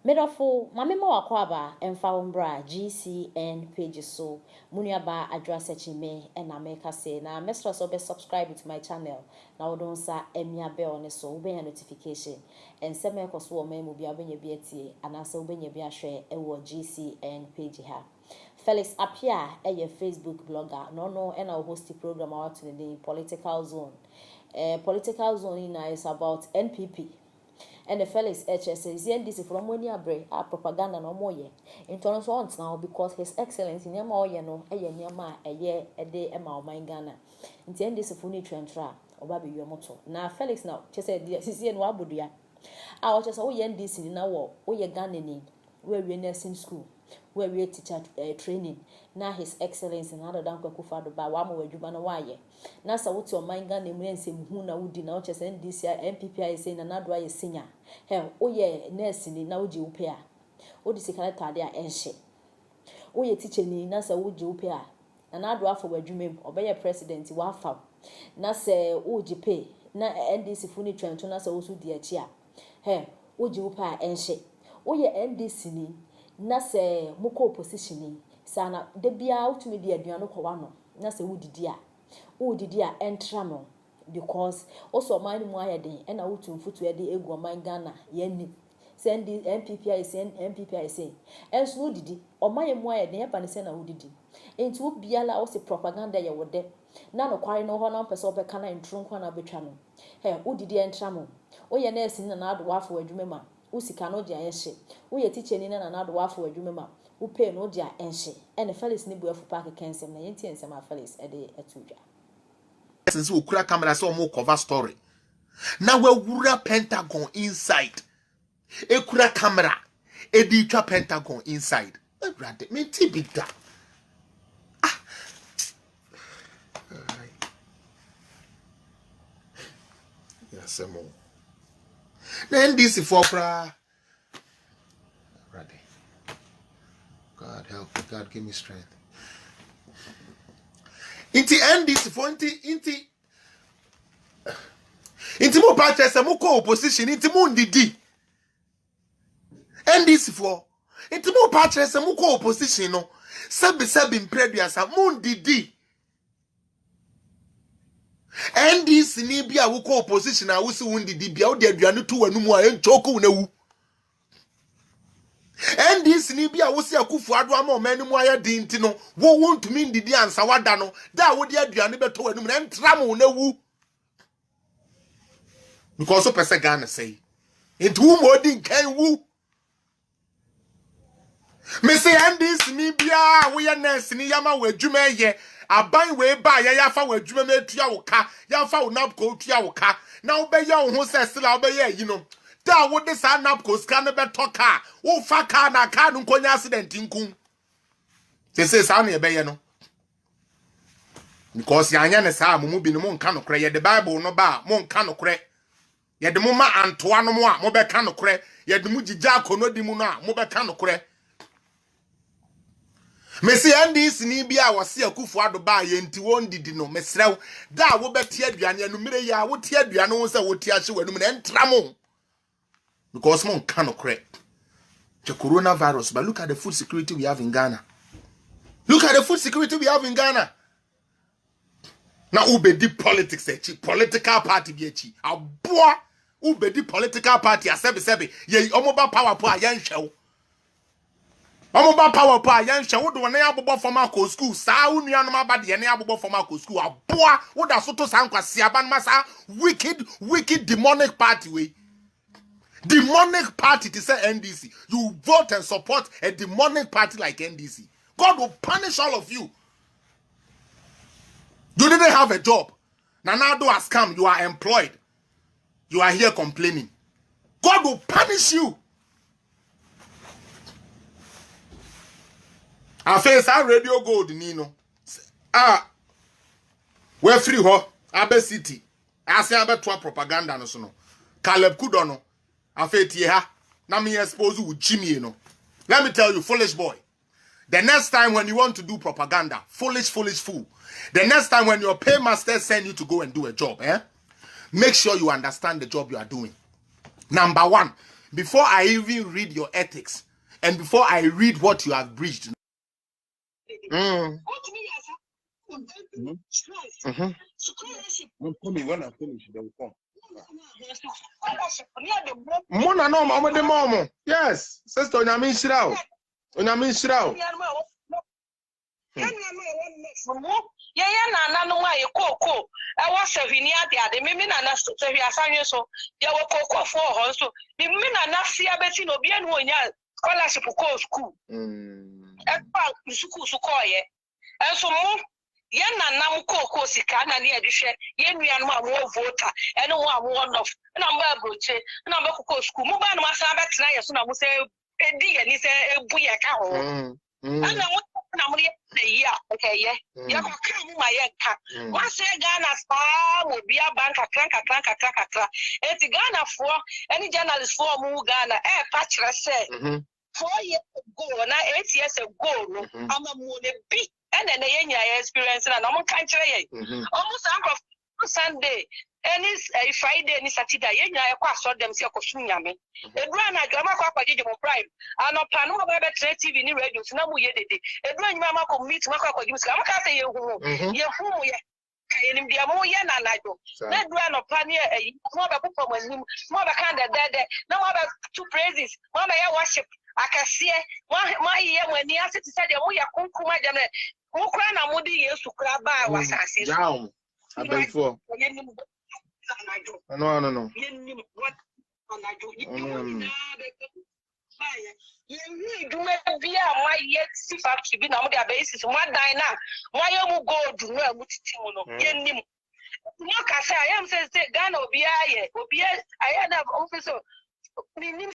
Medofo, mame ma wakwaba emfa umbra GCN page so munyaba address me and na make say na mesra so be subscribe to my channel na wodon sa emia bell ne so be notification and se me koso o memu bia benye bietie anase obenye bia hwe ewo GCN page ha. Felix Apia eye Facebook blogger no and our host program out in the political zone. Political zone is about NPP. And the Felix HSS NDC from when you break our propaganda no more ye. In terms of now because His Excellency Nyama Oyeno, Nyama, a year, a day, Emma, my Ghana. In the NDC for Nutrient or Baby Yomoto. Now Felix now, just said, yes, and Wabudia. I was just NDC in our war, ye Ghana, where we nursing school. Where we teacher training. Now His Excellency and other than Kufado by Wamo Jubana Waye. Now, so what's your mind gun and same who now would not just end this year MPP saying another way senior. Hell, oh yeah, nursing in now you pair. Oh, this is there and she. Oh, ye teaching in Nasa would you pair. Another for where you may obey a president, you are found. Nasa, oh, you pay. Now, NDC furniture and Nasa also dear chair. Hell, would you pair and she. Oh, yeah, NDC. Na se moko opposition sana de bia utumi de aduano kwa no na se wudidi a entra no because also man mu ayeden e na wutum futu e de egu man Ghana yanni send MPP I say enso wudidi o man mu ayeden e pa ne se na wudidi enti wo biala wo se propaganda ye wode na no kware no ho na pese obeka na ntru nkwa na betwa no wudidi entra mo wo ye na esi na ado wafo adwuma ma usika no dia enhye wo ye teacher ni na do wafo adwuma ma wo pay no dia enhye ene Felix ni buafu park kensem na yenti ensem a Felix e de atudwa since we kura camera so mo cover story na we wura Pentagon inside e kura camera e di twa Pentagon inside e brade me ti big da yes mo na NDC for ready. God help me, God give me strength. Inti NDC for inti mo patches mo ko opposition inti mo ndidi. NDC for inti mo patches mo ko opposition no sebi impreduasa mo ndidi. NDC ni bia wo ko opposition a wo si wo ndidi bia wo de aduane to wanumu a enchoku na wu. NDC ni bia wo si akufu ado ama o manimu aye dinti no wo wontumi ndidi ansa wada no da wo de aduane beto wanumu na ntram na wu. Because so person Ghana say into who mo di nkan wu. Me say NDC ni bia wo ye nurse ni yama wo adwuma ye aban we ba ya fa wo adwuma ma tua wo ka ya fa wo napko tua wo ka na wo be ya wo ho se sila wo be ya yi no da wo de sa napko ska ne be to ka wo fa ka na ka no nkonya accident nkun say sa na ye be ye no because ya anya ne sa mo bi no mo nka no kre ye the Bible no ba mo nka no kre ye de mo ma antoa no mo a mo be ka no kre ye de mo gigya akono di mu no a mo be ka no kre. Mesi NDC ni bia wase akufu ado ba ye nti won didi no mesrew da wo beti aduane anu mire ya wo ti aduane wo se wo ti ahye wanu na entra mo because mo kan okre the coronavirus. But look at the food security we have in Ghana. Look at the food security we have in Ghana. Now ubedi politics political party bi echi aboa ubedi political party asebe ye omoba power po ayan hwew Omoba power pa yan hwe wo do na abobọ formal ko school saa unua no abade ye na abobọ formal ko school aboa wo da so to sankwase aban masa wicked demonic party we demonic party to say NDC. You vote and support a demonic party like NDC. God will punish all of you. You didn't have a job. Nanado has come, you are employed. You are here complaining. God will punish you. I face our radio gold nino. We're free ho. Abe city. I say abe twa propaganda no so no. Caleb Kudono. I face ha. Na me expose you with Jimmy no. Let me tell you, foolish boy. The next time when you want to do propaganda, foolish fool. The next time when your paymaster send you to go and do a job, make sure you understand the job you are doing. Number one, before I even read your ethics and before I read what you have breached. Mm. When I finish, they will come. Mona no, mama de mama. Yes, sister, Onyamin Shirao. Onyamin Shirao. Yeah, na no why cocoa. I was 7 years there. The women are not 7 years so. There were cocoa for her. So the women are not see a betting or bien one year scholarship school. School. And so more. Yana nam cocoa sicana near the share. Yen we are more voter and one of number broche, number cocoa school. Mobile Masaba tonight, so I will say a dear and it's a buya cow. And I want to year, okay, yeah. You come my car. Once a Ghana star will be a bank, a clank. It's Ghana for any journalist for Mu Ghana, patch, say 4 years ago, now 8 years ago, I'm a moon big and then a experience and I'm country. Almost Sunday. Any Friday, any Saturday, I saw them see a costume. A brand I got my prime. And a plan of a TV in radio, no more yet. A brand mamma could meet my cock. You can't say you in the Amoya and I do. That brand of Pania, a mother from him, mother kind of dead. No other 2 praises. Mama, I worship. I can see my year when the answer to say the Moya Kunkuma, who cran a moody years to grab by was asking. Down. I beg for. No. You do not be my yet see factory be on their basis. One diner, why you go to know what it I am says Ghana will be I had an officer.